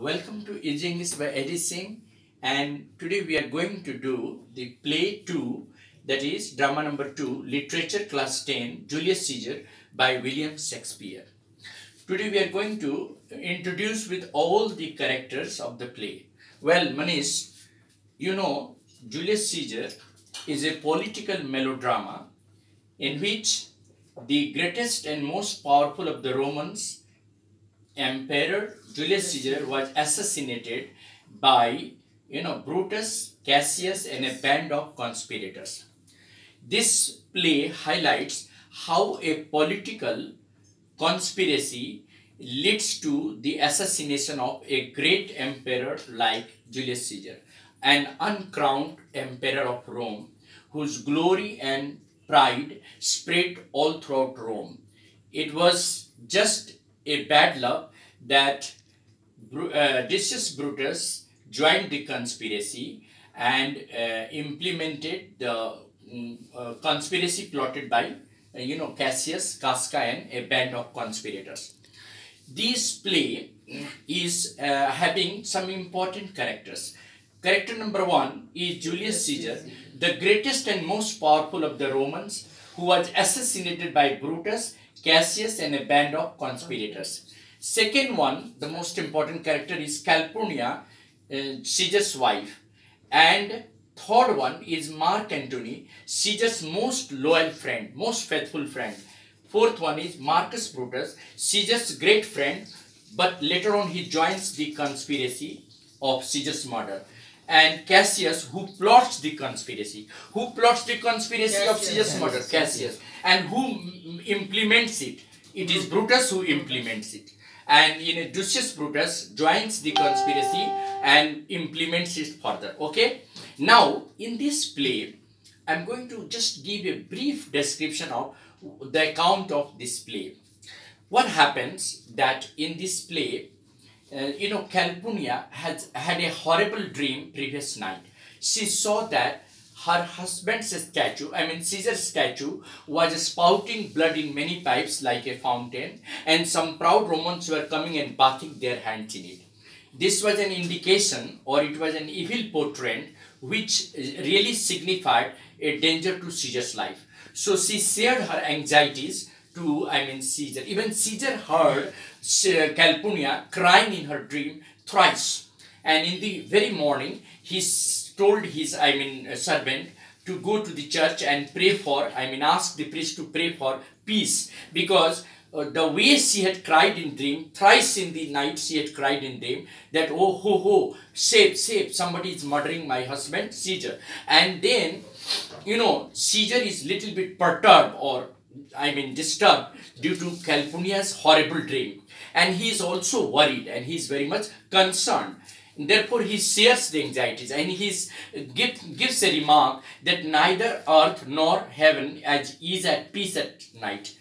welcome to Easy English by Eddie Singh, and today we are going to do the play 2, that is drama number 2, Literature Class 10, Julius Caesar by William Shakespeare. Today we are going to introduce with all the characters of the play. Well, Manish, you know Julius Caesar is a political melodrama in which the greatest and most powerful of the Romans, Emperor Julius Caesar, was assassinated by Brutus, Cassius, and a band of conspirators. This play highlights how a political conspiracy leads to the assassination of a great emperor like Julius Caesar, an uncrowned emperor of Rome, whose glory and pride spread all throughout Rome. It was just a bad luck that Decius Brutus joined the conspiracy and implemented the conspiracy plotted by Cassius, Casca, and a band of conspirators. This play is having some important characters. Character number 1 is Julius Caesar, the greatest and most powerful of the Romans, who was assassinated by Brutus, Cassius, and a band of conspirators. Second one, the most important character, is Calpurnia, Caesar's wife. And third one is Mark Antony, Caesar's most loyal friend, most faithful friend. Fourth one is Marcus Brutus, Caesar's great friend, but later on he joins the conspiracy of Caesar's murder. And Cassius, who plots the conspiracy. Who plots the conspiracy of Caesar's murder? Cassius. And who implements it? It is Brutus who implements it. And Decius Brutus joins the conspiracy and implements it further. Okay. Now, in this play, I'm going to just give a brief description of the account of this play. What happens that in this play, Calpurnia had a horrible dream previous night. She saw that her husband's statue, Caesar's statue, was spouting blood in many pipes like a fountain, and some proud Romans were coming and bathing their hands in it. This was an indication, or it was an evil portent, which really signified a danger to Caesar's life. So she shared her anxieties to Caesar. Even Caesar heard Calpurnia crying in her dream thrice, and in the very morning he told his servant to go to the church and pray for, ask the priest to pray for peace, because the way she had cried in dream, thrice in the night she had cried in dream, that oh ho ho, save, somebody is murdering my husband Caesar. And then Caesar is little bit perturbed, or disturbed, due to Calpurnia's horrible dream, and he is also worried and he is very much concerned. Therefore, he shares the anxieties, and he gives a remark that neither earth nor heaven is at peace at night,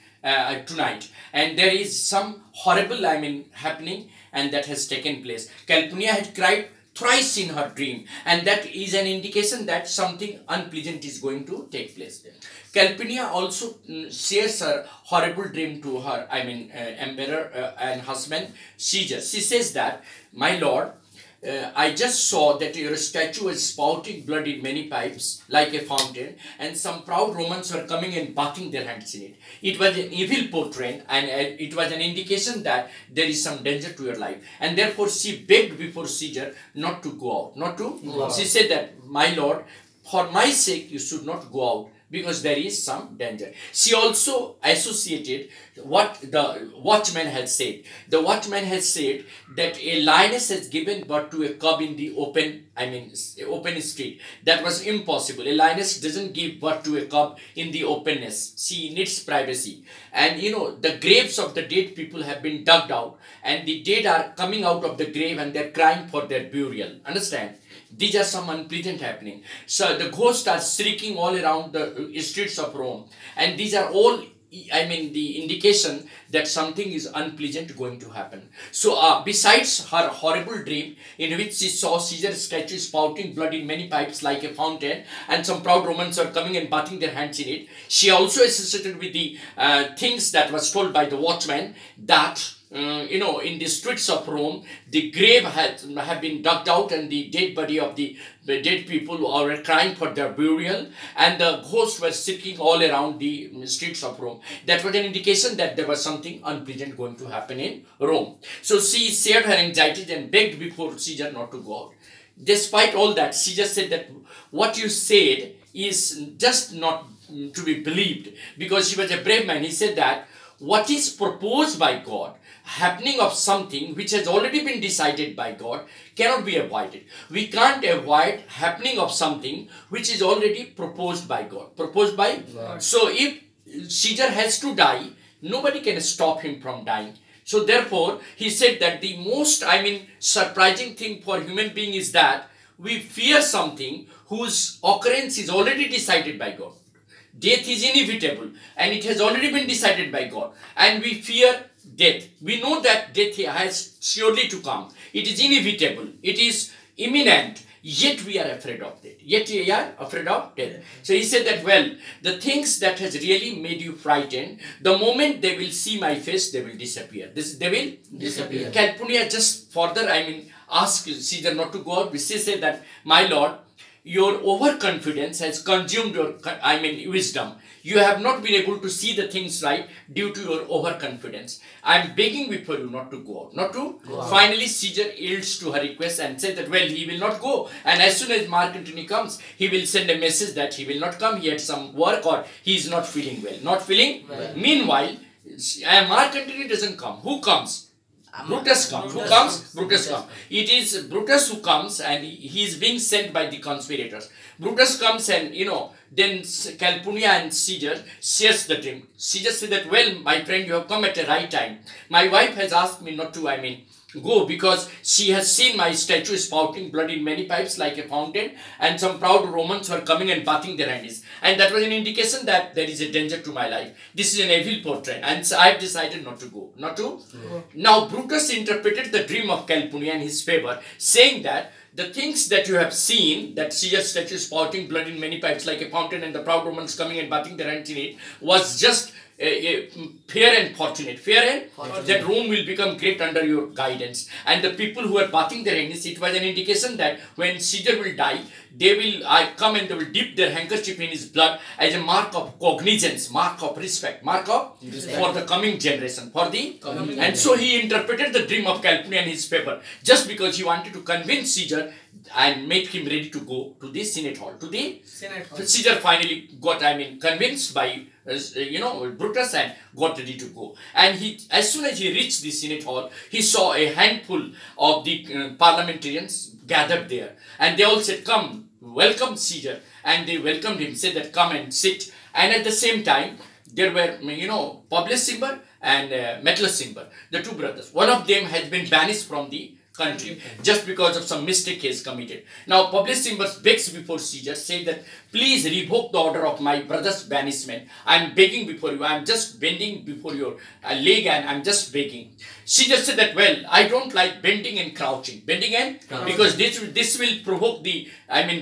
tonight, and there is some horrible happening, and that has taken place. Calpurnia had cried thrice in her dream, and that is an indication that something unpleasant is going to take place there. Calpurnia also shares her horrible dream to her emperor and husband Caesar. She says that, my lord, I just saw that your statue was spouting blood in many pipes like a fountain, and some proud Romans were coming and bathing their hands in it. It was an evil portent, and it was an indication that there is some danger to your life. And therefore she begged before Caesar not to go out. She said that, my lord, for my sake you should not go out, because there is some danger. She also associated what the watchman had said. The watchman has said that a lioness has given birth to a cub in the open street. That was impossible. A lioness doesn't give birth to a cub in the openness. She needs privacy. And the graves of the dead people have been dug out, and the dead are coming out of the grave and they're crying for their burial. Understand? These are some unpleasant happening. So the ghosts are shrieking all around the streets of Rome, and these are all the indication that something is unpleasant going to happen. So besides her horrible dream in which she saw Caesar's statue spouting blood in many pipes like a fountain, and some proud Romans are coming and bathing their hands in it, she also associated with the things that was told by the watchman, that in the streets of Rome, the grave have been dug out, and the dead body of the dead people were crying for their burial, and the ghosts were circling all around the streets of Rome. That was an indication that there was something unpleasant going to happen in Rome. So she shared her anxieties and begged before Caesar not to go out. Despite all that, Caesar said that what you said is just not to be believed, because he was a brave man. He said that what is proposed by God, happening of something which has already been decided by God, cannot be avoided. We can't avoid happening of something which is already proposed by God. Proposed by God. So if Caesar has to die, nobody can stop him from dying. So therefore, he said that the most, surprising thing for human being is that we fear something whose occurrence is already decided by God. Death is inevitable, and it has already been decided by God. And we fear death. We know that death has surely to come. It is inevitable. It is imminent. Yet we are afraid of death. Yet we are afraid of death. So he said that, well, the things that has really made you frightened, the moment they will see my face, they will disappear. They will disappear. Calpurnia just further, asked Caesar not to go out. She said that, my lord, your overconfidence has consumed your, wisdom. You have not been able to see the things right due to your overconfidence. I am begging before you not to go out. Not to go out. Finally, Caesar yields to her request and said that, well, he will not go. And as soon as Mark Antony comes, he will send a message that he will not come. He had some work, or he is not feeling well. Not feeling well. Meanwhile, Mark Antony doesn't come. Who comes? Brutus comes. Who comes? Brutus comes. It is Brutus who comes, and he is being sent by the conspirators. Brutus comes, and then Calpurnia and Caesar shares the dream. Caesar said that, well, my friend, you have come at the right time. My wife has asked me not to, go, because she has seen my statue spouting blood in many pipes like a fountain, and some proud Romans were coming and bathing their hands. And that was an indication that there is a danger to my life. This is an evil portrait, and so I have decided not to go. Not to? Now, Brutus interpreted the dream of Calpurnia in his favor, saying that the things that you have seen, that Caesar's statue spouting blood in many pipes like a fountain and the proud Romans coming and bathing their hands in it, was just fair and fortunate. That Rome will become great under your guidance. And the people who are bathing their hands, it was an indication that when Caesar will die, they will come and they will dip their handkerchief in his blood as a mark of cognizance, mark of respect, for the coming generation. And so he interpreted the dream of Calpurnia in his favor, just because he wanted to convince Caesar and make him ready to go to the Senate Hall. Caesar finally got, convinced by Brutus, and got ready to go. And as soon as he reached the Senate Hall, he saw a handful of the parliamentarians gathered there. And they all said, come, welcome Caesar. And they welcomed him, said that, come and sit. And at the same time, there were, Publius Cimber and Metellus Cimber, the two brothers. One of them has been banished from the country just because of some mistake he has committed. Now, Publius Cimber begs before Caesar, saying that, please revoke the order of my brother's banishment. I am begging before you. I am just bending before your leg, and I am just begging. Caesar said that, well, I don't like bending and crouching. Because this will provoke the,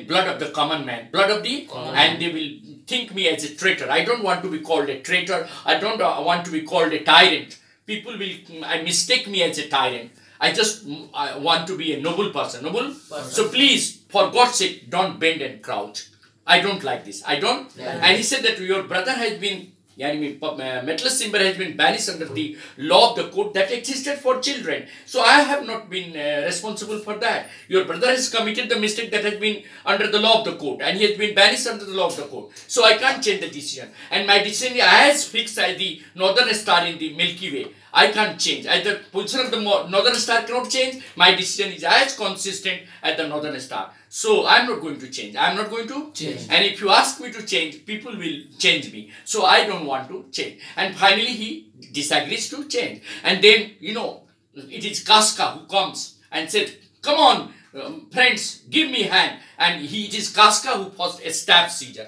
blood of the common man. And they will think me as a traitor. I don't want to be called a traitor. I don't want to be called a tyrant. People will mistake me as a tyrant. I want to be a noble person. So please, for God's sake, don't bend and crouch. I don't like this. I don't. Yeah. And he said that your brother has been, Metellus Cimber has been banished under the law of the court that existed for children. So I have not been responsible for that. Your brother has committed the mistake that has been under the law of the court, and he has been banished under the law of the court. So I can't change the decision. And my decision is as fixed as the northern star in the Milky Way. I can't change. As the position of the northern star cannot change, my decision is as consistent as the northern star. So I am not going to change. I am not going to change. And if you ask me to change, people will change me. So I don't want to change. And finally he disagrees to change. And then, it is Casca who comes and said, come on, friends, give me a hand. And it is Casca who first stabs Caesar.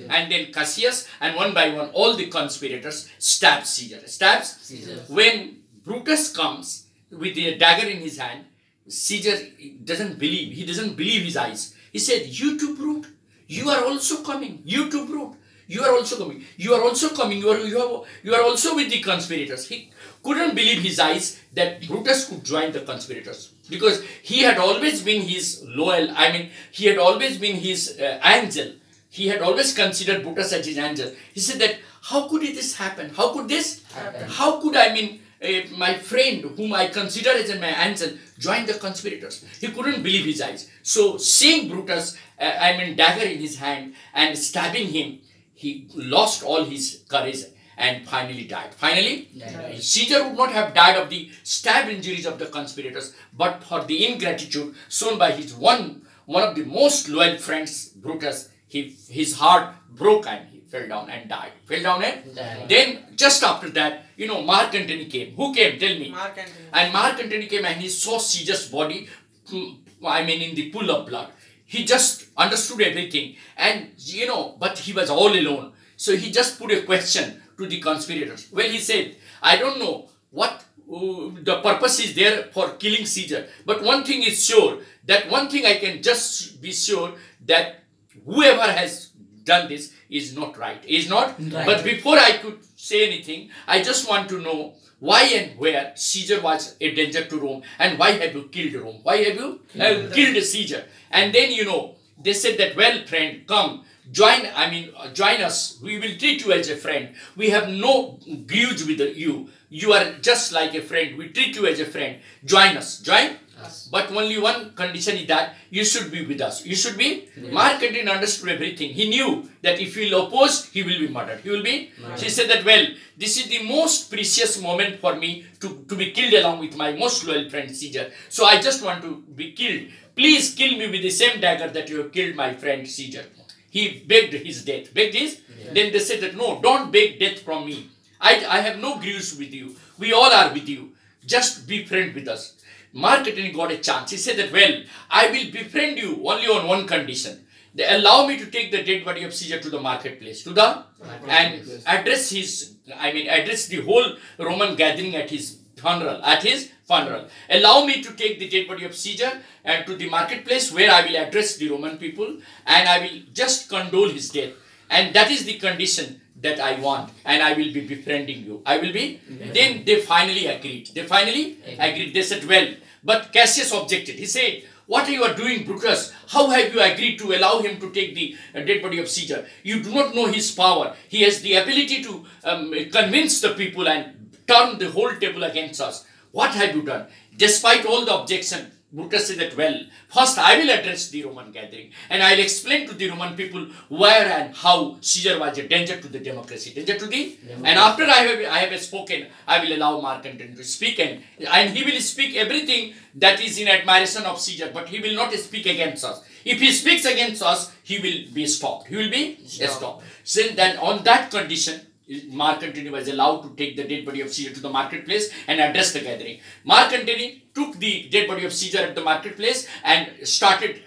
And then Cassius, and one by one, all the conspirators stab Caesar. When Brutus comes with the dagger in his hand, Caesar doesn't believe. He doesn't believe his eyes. He said, you too, brute. You are also coming. You too, brute. You are also coming. You are also coming. You are also with the conspirators. He couldn't believe his eyes that Brutus could join the conspirators, because he had always been his loyal. I mean, he had always been his angel. He had always considered Brutus as his angel. He said that, how could this happen? How could this happen? How could, I mean, my friend whom I consider as my angel join the conspirators? He couldn't believe his eyes. So seeing Brutus, dagger in his hand and stabbing him, he lost all his courage and finally died. Finally, Caesar would not have died of the stab injuries of the conspirators, but for the ingratitude shown by his one of the most loyal friends, Brutus. His heart broke and he fell down and died. Fell down and died. Then just after that, Mark Antony came. Who came? Tell me. Mark Antony. And Mark Antony came and he saw Caesar's body, in the pool of blood. He just understood everything. And, but he was all alone. So he just put a question to the conspirators. Well, he said, I don't know what the purpose is there for killing Caesar. But one thing is sure, that one thing I can just be sure, that whoever has done this is not right. Is not right. But before I could say anything, I just want to know why and where Caesar was a danger to Rome, and why have you killed Rome? Why have you killed Caesar? And then, they said that, well, friend, come, join us. We will treat you as a friend. We have no grudge with you. You are just like a friend. We treat you as a friend. Join us. Join us. But only one condition is that you should be with us. You should be. Yes. Mark Antony understood everything. He knew that if he will oppose, he will be murdered. He will be. Right. She said that, well, this is the most precious moment for me to be killed along with my most loyal friend Caesar. So I just want to be killed. Please kill me with the same dagger that you have killed my friend Caesar. He begged his death. Begged his? Yeah. Then they said that, no, don't beg death from me. I have no grudge with you. We all are with you. Just be friend with us. Mark Antony got a chance. He said that, well, I will befriend you only on one condition. They allow me to take the dead body of Caesar to the marketplace, and address the whole Roman gathering at his funeral. Allow me to take the dead body of Caesar and to the marketplace, where I will address the Roman people and I will just condole his death. And that is the condition that I want, and I will be befriending you. I will be. Then they finally agreed. They said, well, but Cassius objected. He said, what you are doing, Brutus? How have you agreed to allow him to take the dead body of Caesar? You do not know his power. He has the ability to convince the people and turn the whole table against us. What have you done? Despite all the objection, Brutus said that, well, first I will address the Roman gathering, and I will explain to the Roman people where and how Caesar was a danger to the democracy. And after I have spoken, I will allow Mark Antony to speak, and he will speak everything that is in admiration of Caesar, but he will not speak against us. If he speaks against us, he will be stopped. He will be stopped. So then on that condition, Mark Antony was allowed to take the dead body of Caesar to the marketplace and address the gathering. Mark Antony took the dead body of Caesar at the marketplace and started,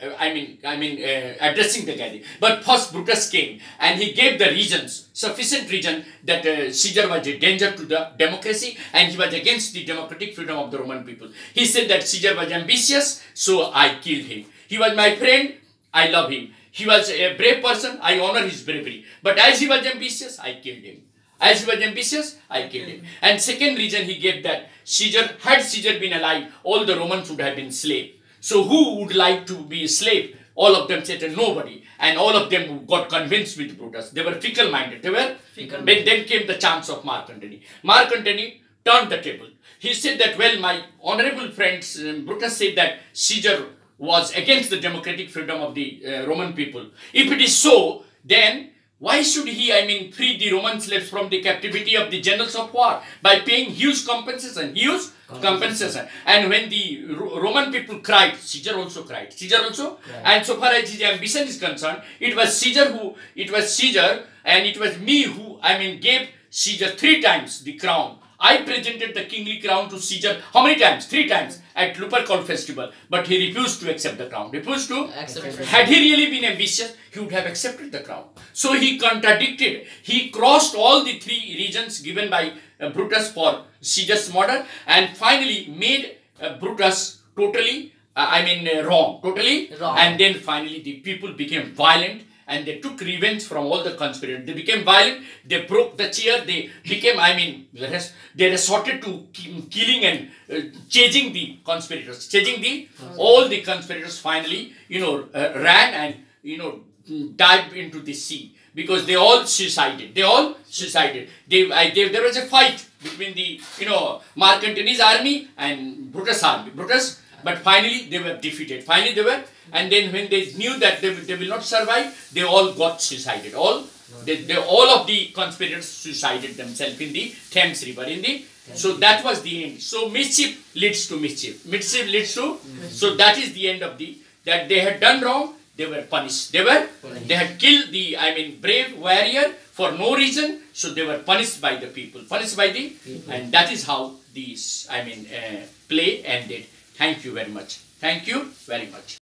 addressing the gathering. But first Brutus came and he gave the reasons, sufficient reason that Caesar was a danger to the democracy and he was against the democratic freedom of the Roman people. He said that Caesar was ambitious, so I killed him. He was my friend, I love him. He was a brave person, I honor his bravery. But as he was ambitious, I killed him. As he was ambitious, I killed him. And second reason he gave that had Caesar been alive, all the Romans would have been slaves. So who would like to be a slave? All of them said nobody. And all of them got convinced with Brutus. They were fickle-minded. Then came the chance of Mark Antony. Mark Antony turned the table. He said that, well, my honorable friends, Brutus said that Caesar was against the democratic freedom of the Roman people. If it is so, then why should he, free the Roman slaves from the captivity of the generals of war by paying huge compensation? And when the Roman people cried, Caesar also cried. And so far as his ambition is concerned, it was Caesar and it was me who, gave Caesar 3 times the crown. I presented the kingly crown to Caesar. How many times? 3 times at Lupercal festival. But he refused to accept the crown. Had he really been ambitious, he would have accepted the crown. So he contradicted. He crossed all the 3 regions given by Brutus for Caesar's murder and finally made Brutus totally wrong. And then finally the people became violent and they took revenge from all the conspirators. They became violent, they broke the chair, they became, I mean, they resorted to killing and chasing the conspirators, all the conspirators finally, ran and, dived into the sea, because they all suicided. There was a fight between the, Mark Antony's army and Brutus' army. But finally they were defeated. And then when they knew that they will not survive, they all got suicided. All of the conspirators suicided themselves in the Thames River. So that was the end. So mischief leads to mischief. So that is the end of that they had done wrong. They were punished. They had killed the, brave warrior for no reason. So they were punished by the people. And that is how these, play ended. Thank you very much.